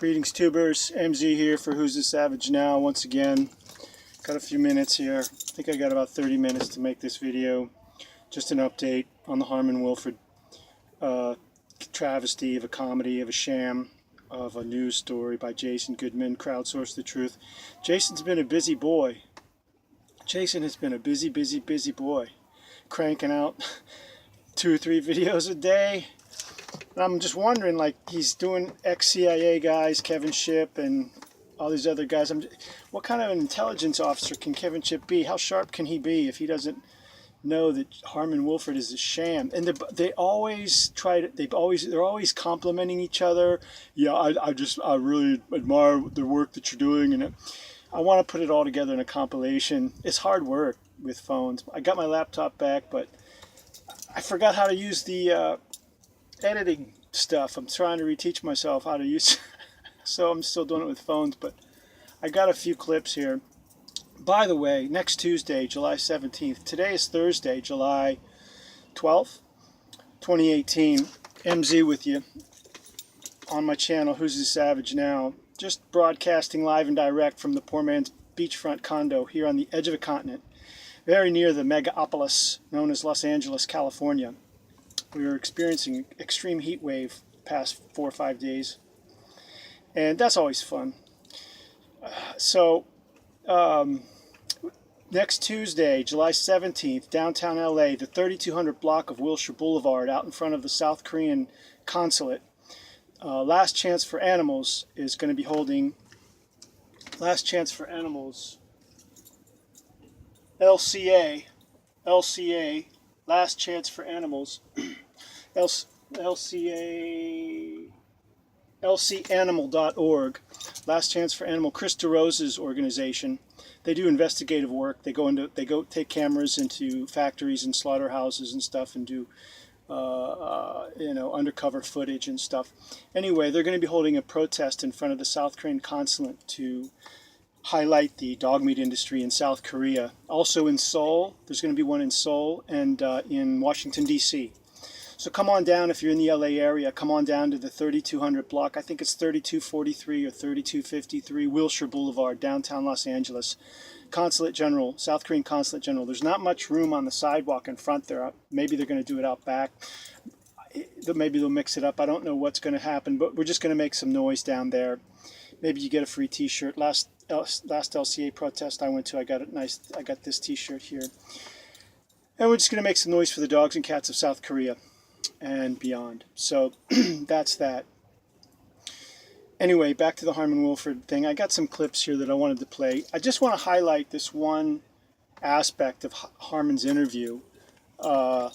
Greetings tubers, MZ here for Who's the Savage Now once again. Got a few minutes here. I think I got about 30 minutes to make this video. Just an update on the Harmon Wilfred travesty of a comedy, of a sham, of a news story by Jason Goodman, Crowdsource The Truth. Jason's been a busy boy. Jason has been a busy boy. Cranking out 2 or 3 videos a day. And I'm just wondering, like, he's doing ex-CIA guys, Kevin Shipp, and all these other guys. What kind of an intelligence officer can Kevin Shipp be? How sharp can he be if he doesn't know that Harmon Wilfred is a sham? And they're always complimenting each other. Yeah, I really admire the work that you're doing, and I want to put it all together in a compilation. It's hard work with phones. I got my laptop back, but I forgot how to use the editing stuff. I'm trying to reteach myself how to use so I'm still doing it with phones, but I got a few clips here. By the way, next Tuesday, July 17th, today is Thursday, July 12th, 2018, MZ with you on my channel, Who's the Savage Now, just broadcasting live and direct from the poor man's beachfront condo here on the edge of a continent, very near the megapolis known as Los Angeles, California. We were experiencing extreme heat wave the past 4 or 5 days, and that's always fun. Next Tuesday, July 17th, downtown LA, the 3200 block of Wilshire Boulevard, out in front of the South Korean consulate. Last Chance for Animals is going to be holding Last Chance for Animals, LCA, Last Chance for Animals, lcanimal.org, Last Chance for Animal, Chris DeRosa's organization. They do investigative work. They go take cameras into factories and slaughterhouses and stuff and do undercover footage and stuff. Anyway, they're going to be holding a protest in front of the South Korean consulate to highlight the dog meat industry in South Korea. Also in Seoul, there's going to be one in Seoul and in Washington, D.C. So come on down if you're in the LA area. Come on down to the 3200 block. I think it's 3243 or 3253 Wilshire Boulevard, downtown Los Angeles. Consulate General, South Korean Consulate General. There's not much room on the sidewalk in front there. Maybe they're going to do it out back. Maybe they'll mix it up. I don't know what's going to happen, but we're just going to make some noise down there. Maybe you get a free T-shirt. Last LCA protest I went to, I got this T-shirt here. And we're just going to make some noise for the dogs and cats of South Korea and beyond. So that's that. Anyway, back to the Harmon Wilfred thing. I got some clips here that I wanted to play. I just want to highlight this one aspect of Harmon's interview that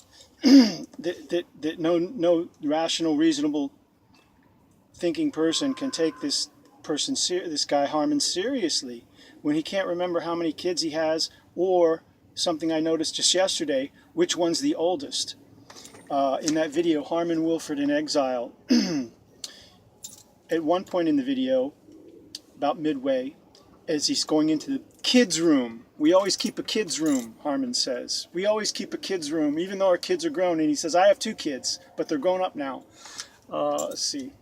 no rational, reasonable thinking person can take this guy Harmon seriously when he can't remember how many kids he has, or something I noticed just yesterday, which one's the oldest. In that video, Harmon Wilfred in Exile, at one point in the video, about midway, as he's going into the kids' room. We always keep a kids' room, Harmon says. We always keep a kids' room, even though our kids are grown. And he says, I have 2 kids, but they're grown up now. Let's see.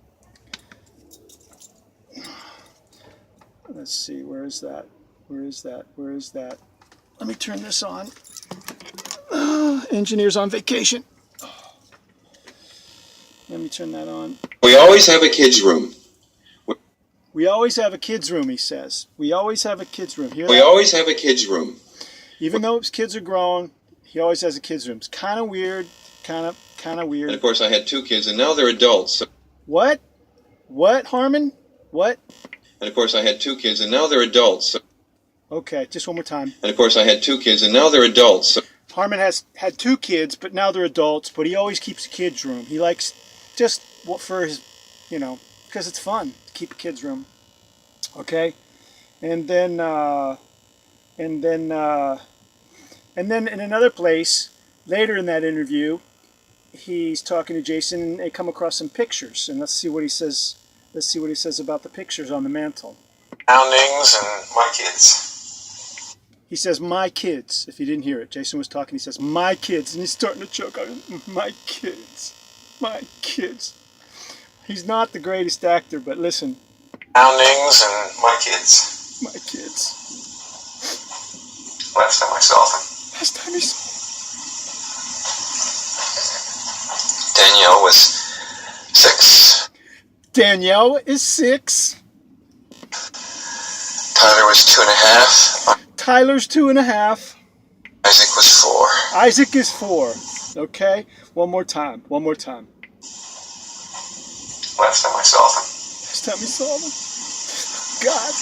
Let's see, where is that? Where is that? Where is that? Let me turn this on. Engineer's on vacation. Let me turn that on. We always have a kids' room. We always have a kids' room, he says. We always have a kids' room. We always have a kids' room. Even though his kids are grown, he always has a kids' room. It's kind of weird. Kind of weird. And of course, I had 2 kids, and now they're adults. So... What? What, Harmon? What? And of course, I had 2 kids, and now they're adults. So... Okay, just one more time. And of course, I had 2 kids, and now they're adults. So... Harmon has had 2 kids, but now they're adults. But he always keeps a kids' room. He likes just for his, because it's fun to keep a kids' room. Okay, and then in another place later in that interview, he's talking to Jason, and they come across some pictures, and let's see what he says. Let's see what he says about the pictures on the mantle. Surroundings and my kids. He says, my kids. If you didn't hear it, Jason was talking. He says, my kids, and he's starting to choke out. My kids. My kids. He's not the greatest actor, but listen, Surroundings and my kids. My kids. Last time I saw them. Last time you saw Danielle was 6. Danielle is 6. Tyler was 2.5. Tyler's 2.5. Isaac was 4. Isaac is 4. Okay? One more time. Last time I saw them. Last time we saw them. God.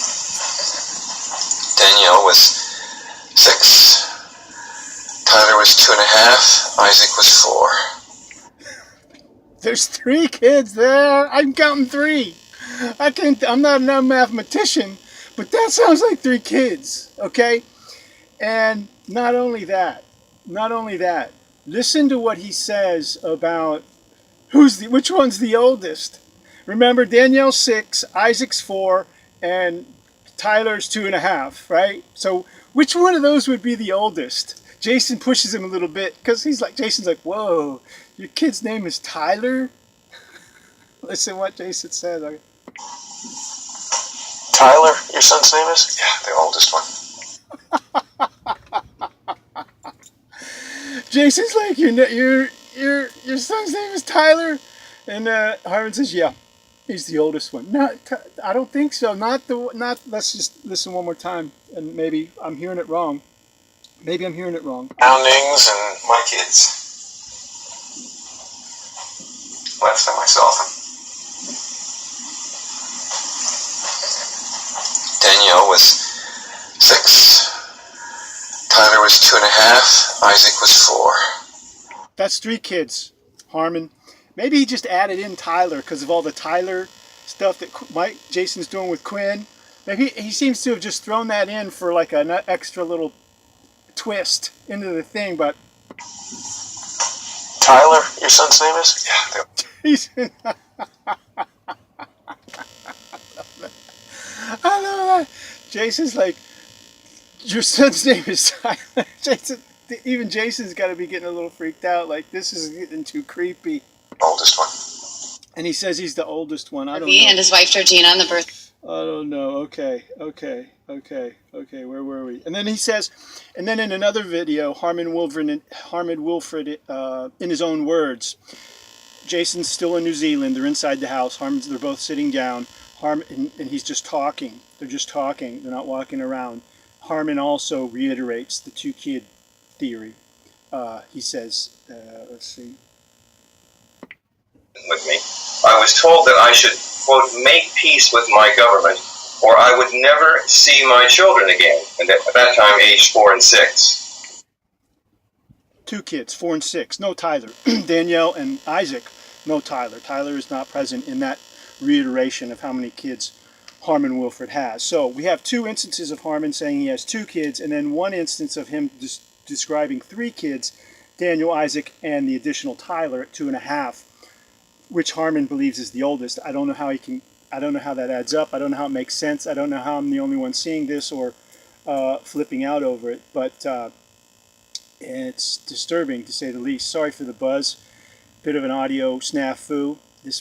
Danielle was 6. Tyler was 2.5. Isaac was 4. There's 3 kids there. I'm counting 3. I'm not a mathematician, but that sounds like 3 kids. Okay? And not only that, listen to what he says about which one's the oldest. Remember, Danielle's 6, Isaac's 4, and Tyler's 2.5, right? So which one of those would be the oldest? Jason pushes him a little bit because Jason's like, whoa, your kid's name is Tyler? Listen what Jason says. Tyler, your son's name is? Yeah, the oldest one. Jason's like, your son's name is Tyler, and Harmon says, yeah, he's the oldest one. No, I don't think so. Not. Let's just listen one more time, and maybe I'm hearing it wrong. Surroundings and my kids. Last time I saw them. Danielle was 6. Tyler was 2.5. Isaac was 4. That's 3 kids, Harmon. Maybe he just added in Tyler because of all the Tyler stuff that Jason's doing with Quinn. Maybe he seems to have just thrown that in for like an extra little twist into the thing, but Tyler, your son's name is? Yeah. I love that. Jason's like, your son's name is Tyler. Even Jason's got to be getting a little freaked out. Like, this is getting too creepy. Oldest one. And he says he's the oldest one. I don't know. And his wife Georgina on the birth. I don't know. Okay. Where were we? And then he says, and then in another video, Harmon Wilfred, in his own words, Jason's still in New Zealand. They're inside the house. They're both sitting down. And he's just talking. They're just talking. They're not walking around. Harmon also reiterates the 2-kid theory. He says, let's see. With me, I was told that I should, quote, make peace with my government, or I would never see my children again. And at that time, aged 4 and 6. 2 kids, 4 and 6. No Tyler. Danielle and Isaac. No Tyler. Tyler is not present in that reiteration of how many kids Harmon Wilfred has. So we have 2 instances of Harmon saying he has 2 kids, and then 1 instance of him describing 3 kids, Daniel, Isaac, and the additional Tyler at 2.5, which Harmon believes is the oldest. I don't know how that adds up. I don't know how it makes sense. I don't know how I'm the only one seeing this or flipping out over it, but it's disturbing to say the least. Sorry for the buzz. Bit of an audio snafu.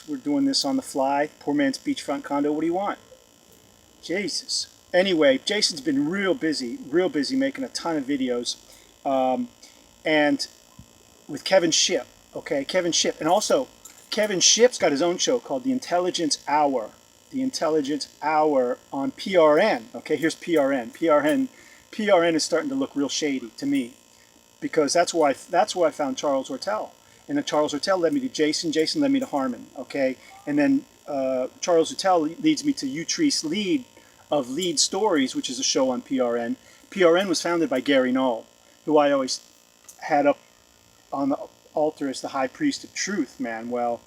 We're doing this on the fly. Poor man's beachfront condo. What do you want? Jesus. Anyway, Jason's been real busy making a ton of videos. And with Kevin Shipp, okay? Kevin Shipp. And also, Kevin Shipp's got his own show called The Intelligence Hour. The Intelligence Hour on PRN. Okay, here's PRN. PRN is starting to look real shady to me, because that's where I found Charles Ortel. And then Charles Ortel led me to Jason. Jason led me to Harmon. Okay, and then Charles Ortel leads me to Utree's Lead Stories, which is a show on PRN. PRN was founded by Gary Null, who I always had up on the altar as the high priest of truth. Man, well,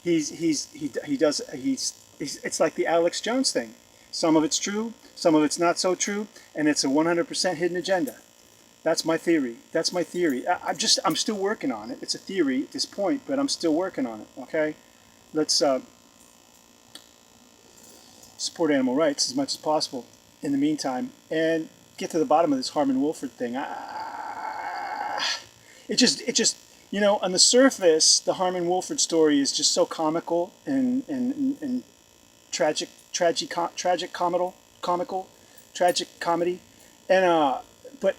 it's like the Alex Jones thing. Some of it's true, some of it's not so true, and it's a 100% hidden agenda. That's my theory. I'm still working on it. It's a theory at this point, but I'm still working on it. Okay, let's support animal rights as much as possible in the meantime, and get to the bottom of this Harmon Wilfred thing. It just on the surface, the Harmon Wilfred story is just so comical and tragic comedy, and but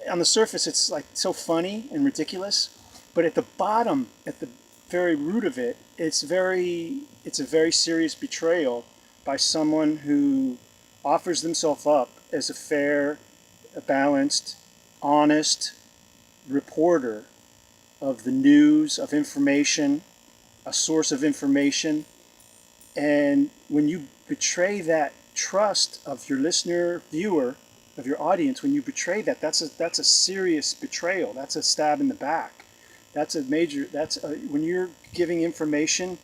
on the surface it's like so funny and ridiculous, but at the bottom, at the very root of it, it's a very serious betrayal by someone who offers themselves up as a fair, a balanced, honest reporter of the news, of information, a source of information. And when you betray that trust of your listener, viewer, of your audience, when you betray that, that's a serious betrayal. That's a stab in the back. That's a major. When you're giving information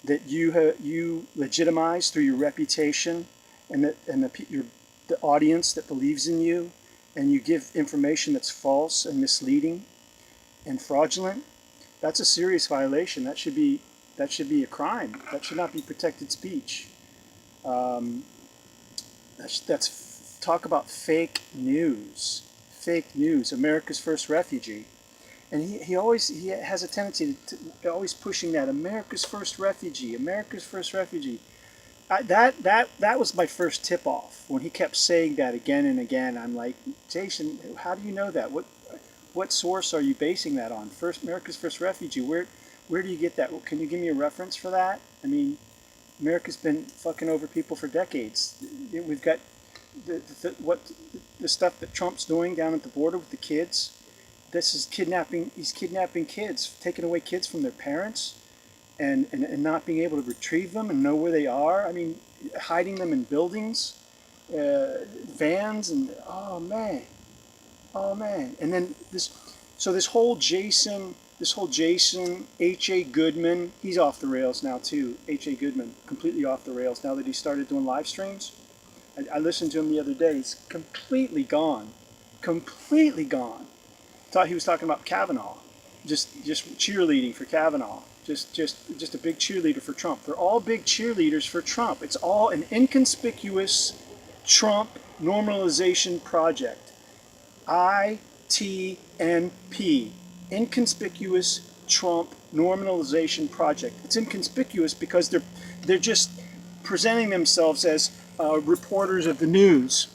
that you legitimize through your reputation and the audience that believes in you, and you give information that's false and misleading and fraudulent. That's a serious violation. That should be a crime. That should not be protected speech. That's talk about fake news. Fake news. America's First Refugee, and he has a tendency to always pushing that America's First Refugee. America's First Refugee. That was my first tip off when he kept saying that again and again. I'm like, Jason, how do you know that? What source are you basing that on? America's First Refugee. Where do you get that? Can you give me a reference for that? I mean, America's been fucking over people for decades. We've got the stuff that Trump's doing down at the border with the kids. This is kidnapping. He's kidnapping kids, taking away kids from their parents, and not being able to retrieve them and know where they are. I mean, hiding them in buildings, vans, and oh man, and then this whole Jason, H.A. Goodman, he's off the rails now too. H.A. Goodman, completely off the rails now that he started doing live streams. I listened to him the other day. He's completely gone. Thought he was talking about Kavanaugh, just cheerleading for Kavanaugh. Just a big cheerleader for Trump. They're all big cheerleaders for Trump. It's all an inconspicuous Trump normalization project. ITNP. Inconspicuous Trump normalization project. It's inconspicuous because they're just presenting themselves as reporters of the news.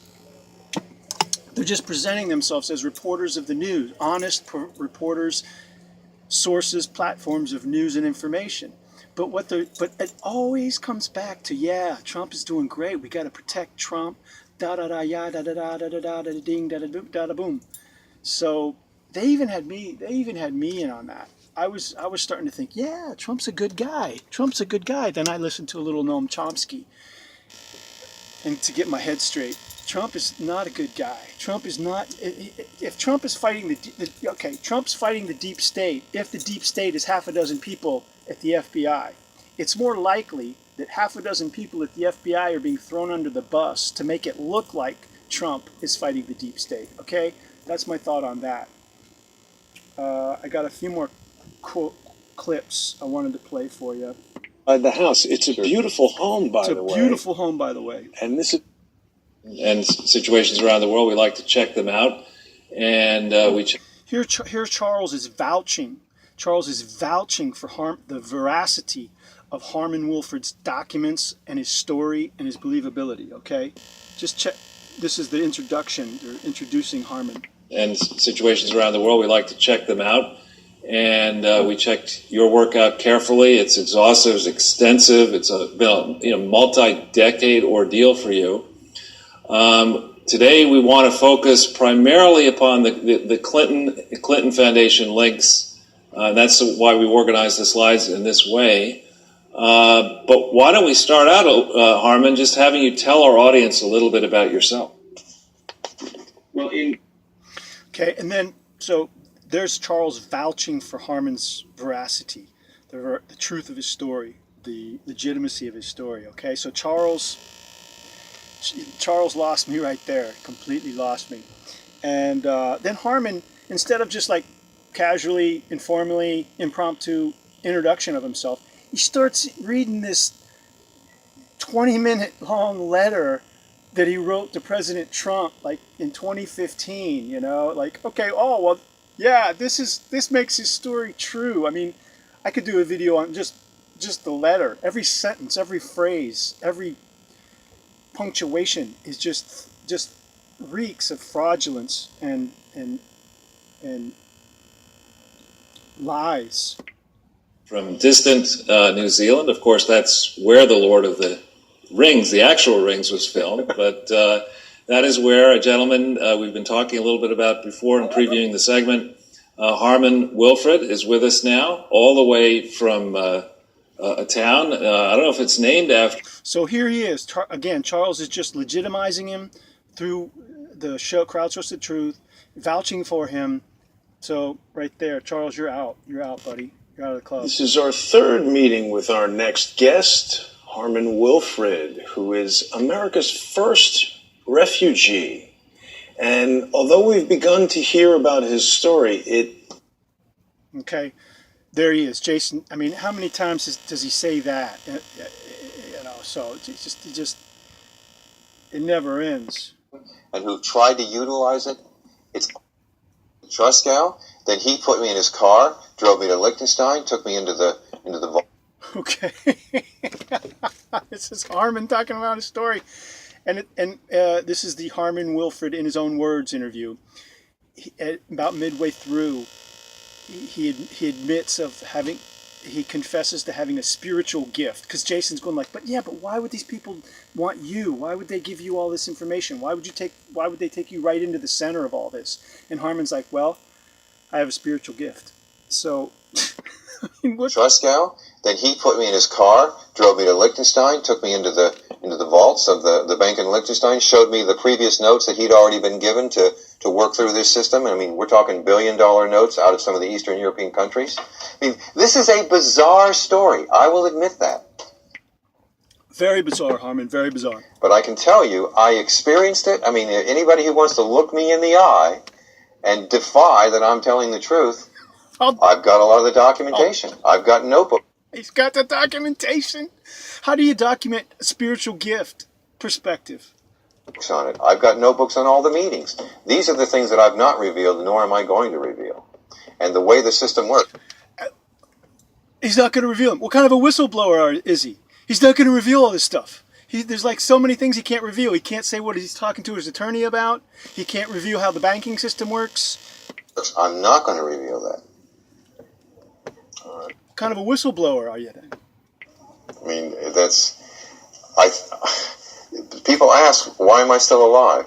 They're just presenting themselves as reporters of the news, honest reporters, sources, platforms of news and information. But it always comes back to, yeah, Trump is doing great. We got to protect Trump. Da da da ya da da da da da da da ding da da boom da da boom. So they even had me in on that. I was starting to think, yeah, Trump's a good guy. Then I listened to a little Noam Chomsky, and to get my head straight, Trump is not a good guy. Trump is not. If Trump is fighting Trump's fighting the deep state. If the deep state is half a dozen people at the FBI, it's more likely that half a dozen people at the FBI are being thrown under the bus to make it look like Trump is fighting the deep state. Okay, that's my thought on that. I got a few more clips I wanted to play for you. The house. It's a beautiful home, by the way. It's a beautiful home, by the way. And and situations around the world, we like to check them out, and Here Charles is vouching. Charles is vouching for the veracity of Harmon Wilfred's documents and his story and his believability. Okay, just check. This is the introduction. They're introducing Harmon. And situations around the world, we like to check them out. And we checked your work out carefully. It's exhaustive, it's extensive. It's been a multi-decade ordeal for you. Today, we want to focus primarily upon the Clinton Foundation links. That's why we organized the slides in this way. But why don't we start out, Harmon, just having you tell our audience a little bit about yourself? Okay, and then so there's Charles vouching for Harmon's veracity, the truth of his story, the legitimacy of his story. Okay, so Charles lost me right there, completely lost me. And then Harmon, instead of just like casually, informally, impromptu introduction of himself, he starts reading this 20-minute long letter that he wrote to President Trump like in 2015, like, okay, oh, well, yeah, this makes his story true. I mean, I could do a video on just just the letter, every sentence, every phrase, every punctuation is just reeks of fraudulence and lies. From distant New Zealand, of course, that's where the Lord of the Rings, the actual Rings, was filmed. But that is where a gentleman we've been talking a little bit about before and previewing the segment, Harmon Wilfred, is with us now, all the way from a town. I don't know if it's named after. So here he is. Again, Charles is just legitimizing him through the show Crowdsource The Truth, vouching for him. So right there, Charles, you're out. You're out, buddy. You're out of the club. This is our third meeting with our next guest, Harmon Wilfred, who is America's first refugee. And although we've begun to hear about his story, Okay, there he is, Jason. I mean, how many times does he say that? So it never ends. And who tried to utilize it. It's trust gal. Then he put me in his car, drove me to Liechtenstein, took me into the vault. Okay, this is Harmon talking about his story, and this is the Harmon Wilfred in his own words interview. About midway through, he admits he confesses to having a spiritual gift, because Jason's going like, but why would these people want you? Why would they give you all this information? Why would they take you right into the center of all this? And Harmon's like, well, I have a spiritual gift. So, I mean, trust gal. Then he put me in his car, drove me to Liechtenstein, took me into the vaults of the bank in Liechtenstein, showed me the previous notes that he'd already been given to work through this system. I mean, we're talking billion-dollar notes out of some of the Eastern European countries. I mean, this is a bizarre story. I will admit that. Very bizarre, Harmon. Very bizarre. But I can tell you, I experienced it. I mean, anybody who wants to look me in the eye and defy that I'm telling the truth, I've got a lot of the documentation. I've got notebooks. He's got the documentation. How do you document a spiritual gift perspective? On it. I've got notebooks on all the meetings. These are the things that I've not revealed, nor am I going to reveal. And the way the system works. He's not going to reveal them. What kind of a whistleblower is he? He's not going to reveal all this stuff. There's like so many things he can't reveal. He can't say what he's talking to his attorney about. He can't reveal how the banking system works. I'm not going to reveal that. All right. What kind of a whistleblower are you then? I mean, people ask, why am I still alive?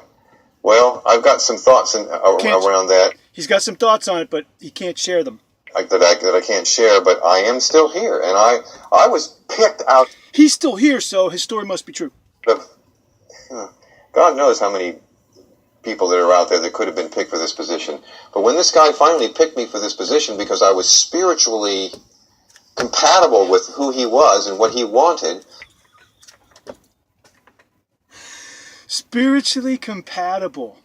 Well, I've got some thoughts around that. He's got some thoughts on it, but he can't share them. That I can't share, but I am still here, and I was picked out. He's still here, so his story must be true. God knows how many people that are out there that could have been picked for this position. But when this guy finally picked me for this position because I was spiritually compatible with who he was and what he wanted. Spiritually compatible.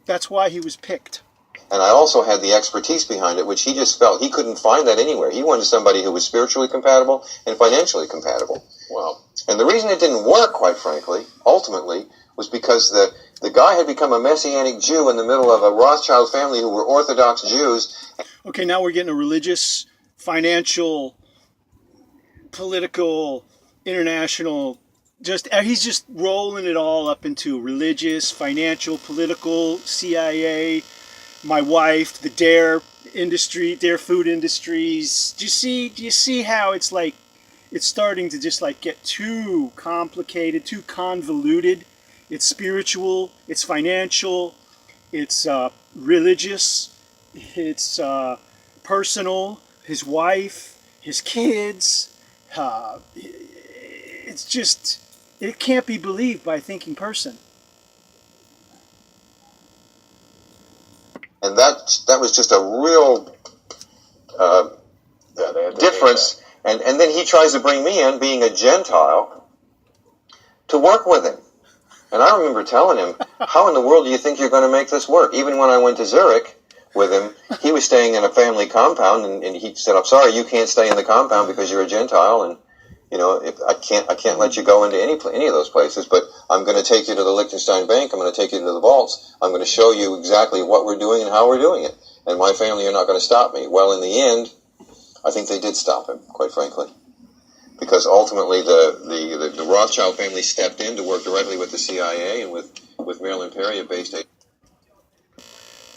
That's why he was picked. And I also had the expertise behind it, which he just felt he couldn't find that anywhere. He wanted somebody who was spiritually compatible and financially compatible. Wow. And the reason it didn't work, quite frankly, ultimately, was because the guy had become a Messianic Jew in the middle of a Rothschild family who were Orthodox Jews. Okay, now we're getting a religious, financial, political, international, he's just rolling it all up into religious, financial, political, CIA, my wife, the Dare industry, Dare food industries. Do you see how it's like, it's starting to just like get too complicated, too convoluted? It's spiritual, it's financial, it's religious, it's personal, his wife, his kids. It's just, it can't be believed by a thinking person. And that was just a real difference. And then he tries to bring me in, being a Gentile, to work with him. And I remember telling him, how in the world do you think you're going to make this work? Even when I went to Zurich with him, he was staying in a family compound, and he said, I'm sorry, you can't stay in the compound because you're a Gentile, and I can't let you go into any of those places, but I'm going to take you to the Liechtenstein Bank, I'm going to take you into the vaults, I'm going to show you exactly what we're doing and how we're doing it, and my family are not going to stop me. Well, in the end, I think they did stop him, quite frankly. because ultimately the Rothschild family stepped in to work directly with the CIA and with Marilyn Perry, a based.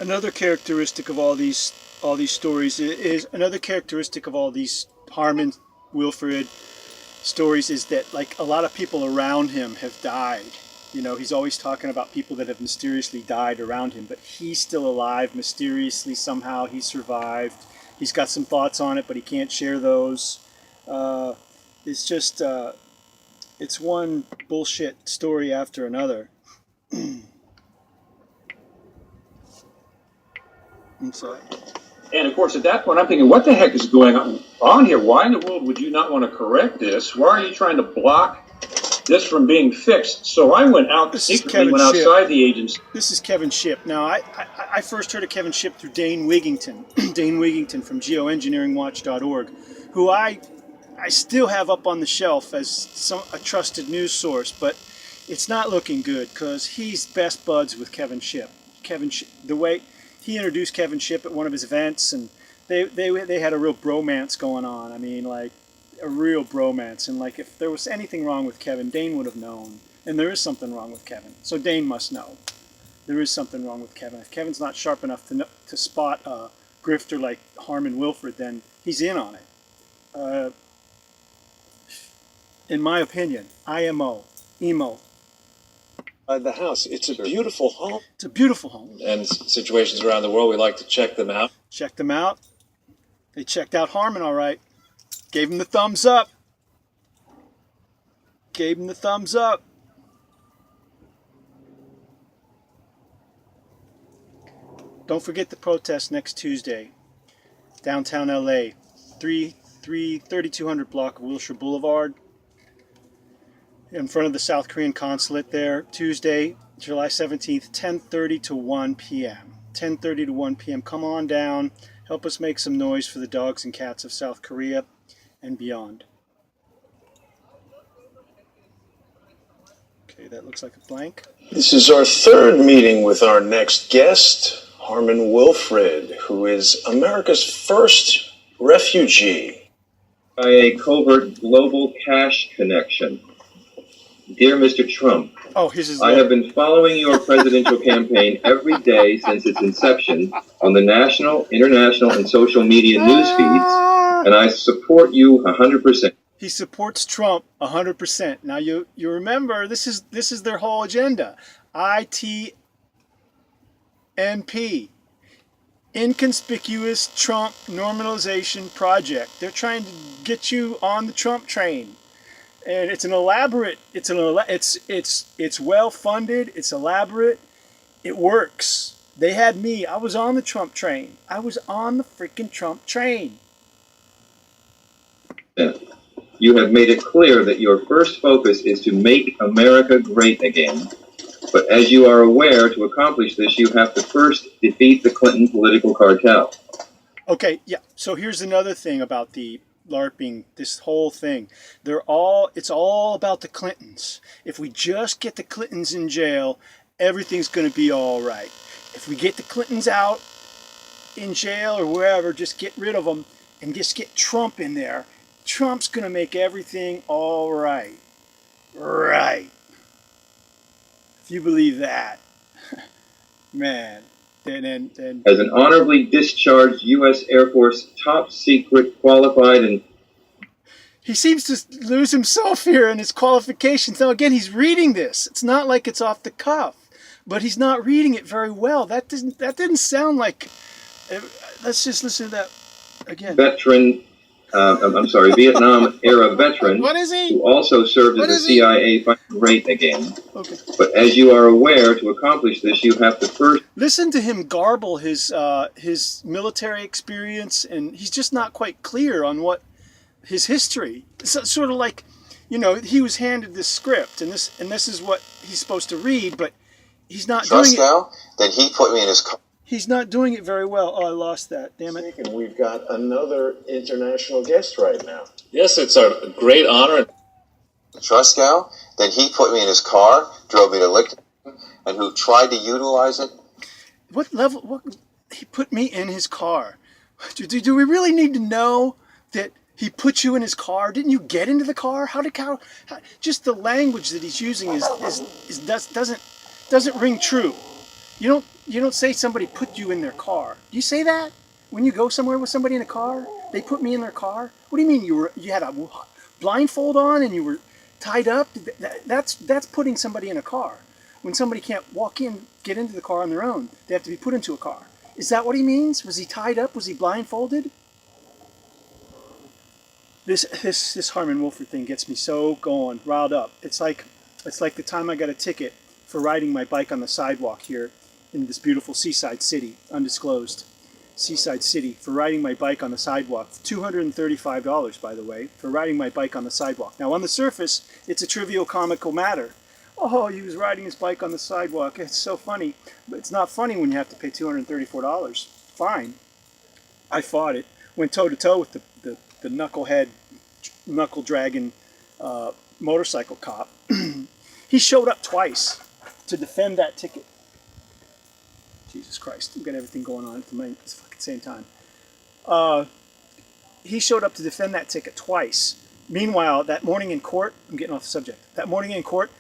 Another characteristic of all these stories is another characteristic of all these Harmon Wilfred stories is that like a lot of people around him have died. You know, he's always talking about people that have mysteriously died around him, but he's still alive mysteriously somehow. He survived. He's got some thoughts on it, but he can't share those. It's just it's one bullshit story after another. I'm sorry. And of course, at that point, I'm thinking, what the heck is going on here? Why in the world would you not want to correct this? Why are you trying to block this from being fixed? So I went out secretly, went outside the agency. This is Kevin Shipp. Now, I first heard of Kevin Shipp through Dane Wigington, Dane Wigington from geoengineeringwatch.org, who I still have up on the shelf as a trusted news source, but it's not looking good because he's best buds with Kevin Shipp. The way he introduced Kevin Shipp at one of his events, and they had a real bromance going on. I mean, like a real bromance. And like if there was anything wrong with Kevin, Dane would have known. And there is something wrong with Kevin, so Dane must know. There is something wrong with Kevin. If Kevin's not sharp enough to spot a grifter like Harmon Wilfred, then he's in on it. In my opinion, IMO, emo. The house. It's a beautiful home. It's a beautiful home. And situations around the world, we like to check them out. Check them out. They checked out Harmon all right. Gave him the thumbs up. Gave him the thumbs up. Don't forget the protest next Tuesday. Downtown LA. 3200 block of Wilshire Boulevard. In front of the South Korean consulate there, Tuesday, July 17th, 10:30 to 1 p.m. 10:30 to 1 p.m. Come on down. Help us make some noise for the dogs and cats of South Korea and beyond. Okay, that looks like a blank. This is our third meeting with our next guest, Harmon Wilfred, who is America's first refugee. By a covert global cash connection. Dear Mr. Trump, I have been following your presidential campaign every day since its inception on the national, international, and social media news feeds, and I support you 100%. He supports Trump 100%. Now you remember this is their whole agenda. ITNP. Inconspicuous Trump Normalization Project. They're trying to get you on the Trump train. And it's well funded, it's elaborate, it works. They had me. I was on the Trump train. I was on the freaking Trump train. You have made it clear that your first focus is to make America great again. But as you are aware, to accomplish this, you have to first defeat the Clinton political cartel. Okay, yeah. So here's another thing about the LARPing, this whole thing. It's all about the Clintons. If we just get the Clintons in jail, everything's going to be all right. If we get the Clintons out in jail or wherever, just get rid of them and just get Trump in there, Trump's going to make everything all right. Right. If you believe that, man, then as an honorably discharged U.S. Air Force top secret qualified and he seems to lose himself here in his qualifications. Now again, he's reading this. It's not like it's off the cuff, but he's not reading it very well. That didn't sound like. Let's just listen to that again. Veteran. Vietnam era veteran. What is he? Who also served as a CIA great again. Okay. But as you are aware, to accomplish this, you have to first listen to him garble his military experience, and he's just not quite clear on what his history. It's sort of like, he was handed this script, and this is what he's supposed to read, but he's not doing it. Then he put me in his car. He's not doing it very well. Oh, I lost that. Damn it. And we've got another international guest right now. Yes, it's a great honor. Truskow, then he put me in his car, drove me to Lichten, and who tried to utilize it. What level? He put me in his car. Do we really need to know that He put you in his car. Didn't you get into the car? How just the language that he's using doesn't ring true. You don't say somebody put you in their car. Do you say that when you go somewhere with somebody in a car? They put me in their car. What do you mean you had a blindfold on and you were tied up? That's putting somebody in a car. When somebody can't get into the car on their own, they have to be put into a car. Is that what he means? Was he tied up? Was he blindfolded? This Harmon Wilfred thing gets me so going, riled up. It's like the time I got a ticket for riding my bike on the sidewalk here in this beautiful seaside city, undisclosed seaside city, for riding my bike on the sidewalk. $235, by the way, for riding my bike on the sidewalk. Now, on the surface, it's a trivial comical matter. Oh, he was riding his bike on the sidewalk. It's so funny. But it's not funny when you have to pay $234. Fine. I fought it. Went toe-to-toe with the knucklehead, knuckle-dragging motorcycle cop. He showed up twice to defend that ticket. Jesus Christ, we've got everything going on at the fucking same time. He showed up to defend that ticket twice. Meanwhile, that morning in court, I'm getting off the subject. That morning in court,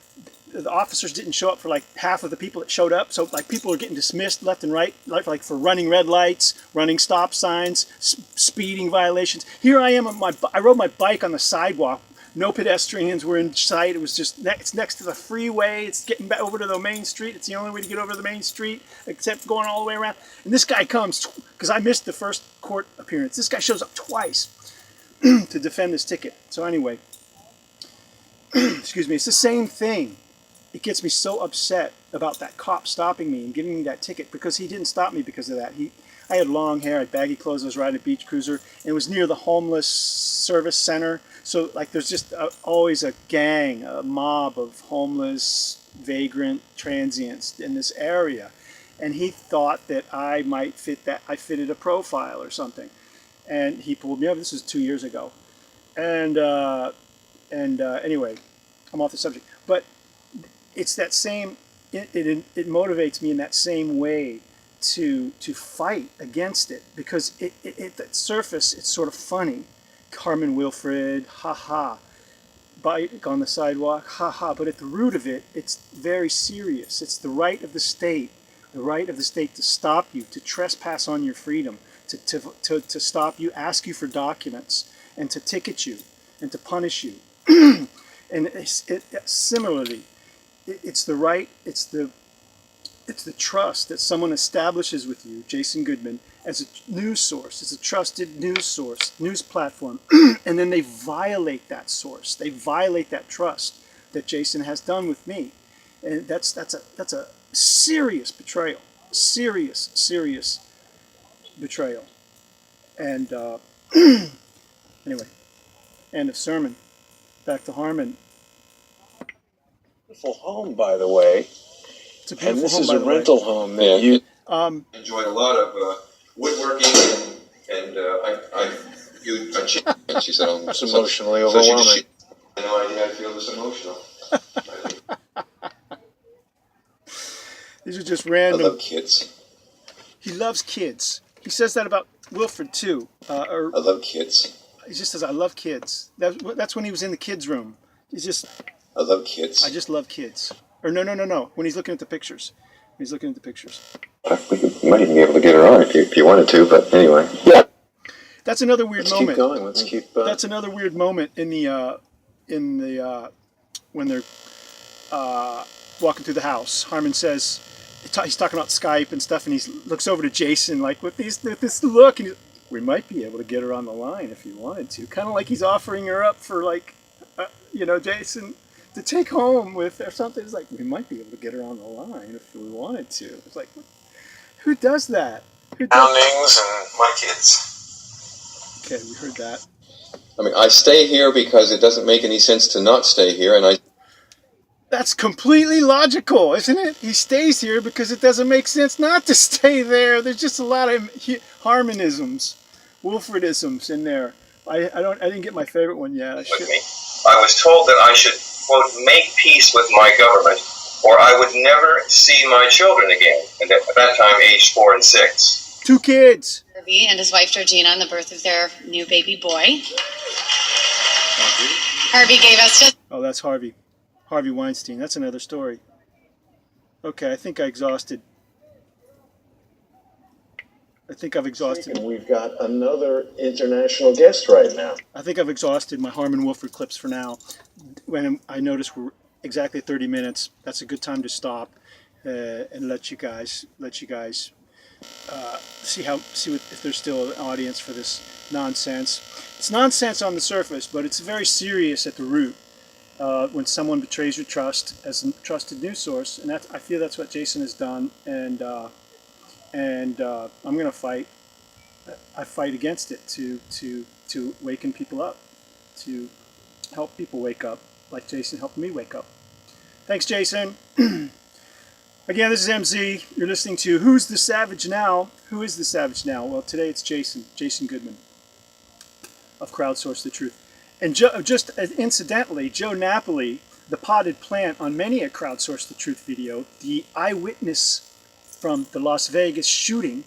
the officers didn't show up for like half of the people that showed up. So like people are getting dismissed left and right, like for running red lights, running stop signs, speeding violations. Here I am, I rode my bike on the sidewalk. No pedestrians were in sight. It was just it's next to the freeway. It's getting back over to the main street. It's the only way to get over to the main street, except going all the way around. And this guy comes, because I missed the first court appearance. This guy shows up twice to defend this ticket. So anyway, excuse me, it's the same thing. It gets me so upset about that cop stopping me and giving me that ticket, because he didn't stop me because of that. I had long hair, I had baggy clothes, I was riding a beach cruiser, and it was near the homeless service center. So like there's just always a gang, a mob of homeless, vagrant transients in this area. And he thought that I might fit that, I fitted a profile or something. And he pulled me over. This was 2 years ago. And anyway, I'm off the subject. But it's that same, it motivates me in that same way to fight against it, because at the surface it's sort of funny. Harmon Wilfred, ha-ha, bike on the sidewalk, ha-ha, but at the root of it, it's very serious. It's the right of the state to stop you, to trespass on your freedom, to stop you, ask you for documents, and to ticket you, and to punish you. And similarly, it's the right, it's the trust that someone establishes with you, Jason Goodman, as a news source, as a trusted news source, news platform, and then they violate that source. They violate that trust that Jason has done with me, and that's a serious betrayal, serious betrayal. And anyway, end of sermon. Back to Harmon. Beautiful home, by the way. It's a beautiful and this home, is by a the way. rental home that you enjoyed a lot of woodworking and she said, it's emotionally overwhelming. She had no idea I feel this emotional. These are just random. I love kids. He loves kids. He says that about Wolford too. I love kids. He just says, I love kids. That's when he was in the kids' room. He's just, I love kids. I just love kids. Or no. When he's looking at the pictures. He's looking at the pictures. You might even be able to get her on if you wanted to, but anyway. Yeah. That's another weird moment. Keep going. Let's keep. That's another weird moment in the when they're walking through the house. Harmon says he's talking about Skype and stuff, and he looks over to Jason like with this look, and we might be able to get her on the line if you wanted to. Kind of like he's offering her up for like, Jason to take home with or something. It's like, we might be able to get her on the line if we wanted to. It's like, who does that? Foundings and my kids. Okay, we heard that. I mean, I stay here because it doesn't make any sense to not stay here, and That's completely logical, isn't it? He stays here because it doesn't make sense not to stay there. There's just a lot of Harmonisms, Wolfordisms in there. I didn't get my favorite one yet. I was told that I should, quote, make peace with my government, or I would never see my children again. And at that time, aged 4 and 6. 2 kids. Harvey and his wife Georgina on the birth of their new baby boy. Harvey gave us just... Oh, that's Harvey. Harvey Weinstein. That's another story. Okay, I think I exhausted. I think I've exhausted. And we've got another international guest right now. I think I've exhausted my Harmon Wilfred clips for now. When I notice we're exactly 30 minutes, that's a good time to stop and let you guys see if there's still an audience for this nonsense. It's nonsense on the surface, but it's very serious at the root. When someone betrays your trust as a trusted news source, and I feel that's what Jason has done, and I'm going to fight. I fight against it to waken people up, to help people wake up, like Jason helped me wake up. Thanks, Jason. Again, this is MZ. You're listening to Who's the Savage Now? Who is the Savage Now? Well, today it's Jason Goodman of Crowdsource The Truth. And just incidentally, Joe Napoli, the potted plant on many a Crowdsource The Truth video, the eyewitness from the Las Vegas shooting,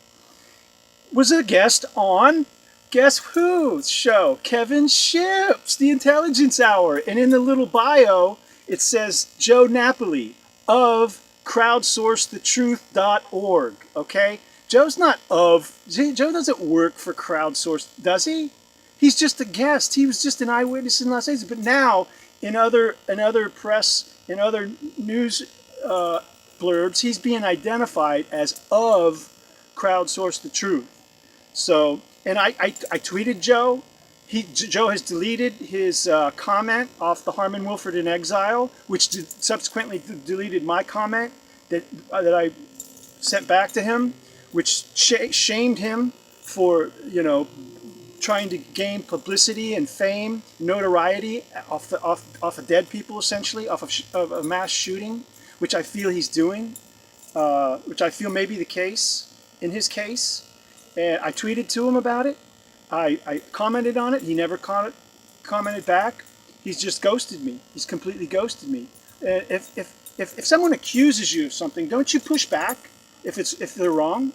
was a guest on, guess whose show? Kevin Shipp's The Intelligence Hour. And in the little bio, it says Joe Napoli of crowdsourcethetruth.org. Okay? Joe's not of, Joe doesn't work for Crowdsource, does he? He's just a guest. He was just an eyewitness in Las Vegas. But now, in other press, in other news blurbs, he's being identified as of Crowdsource The Truth. So, and I tweeted Joe. Joe has deleted his comment off the Harmon Wilfred in Exile, which subsequently deleted my comment that I sent back to him, which shamed him for, trying to gain publicity and fame, notoriety off of dead people, essentially, off of a mass shooting, which I feel he's doing, which I feel may be the case in his case. And I tweeted to him about it. I commented on it. He never commented back. He's just ghosted me. He's completely ghosted me. If someone accuses you of something, don't you push back? If they're wrong,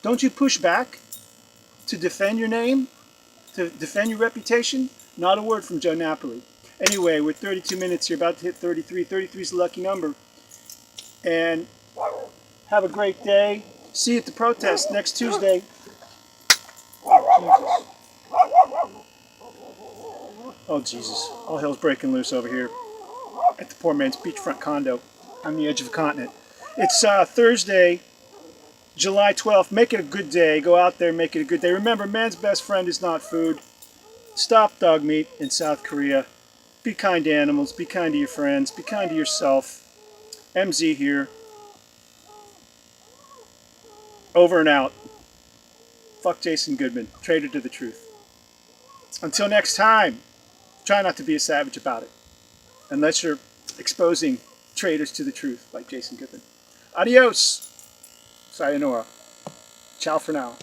don't you push back to defend your name, to defend your reputation? Not a word from Joe Napoli. Anyway, we're 32 minutes here, about to hit 33. 33 is the lucky number. And have a great day. See you at the protest next Tuesday. Oh, Jesus. All hell's breaking loose over here at the poor man's beachfront condo on the edge of the continent. It's Thursday, July 12th. Make it a good day. Go out there, make it a good day. Remember, man's best friend is not food. Stop dog meat in South Korea. Be kind to animals. Be kind to your friends. Be kind to yourself. MZ here. Over and out. Fuck Jason Goodman. Traitor to the truth. Until next time, try not to be a savage about it. Unless you're exposing traitors to the truth like Jason Goodman. Adios. Sayonara. Ciao for now.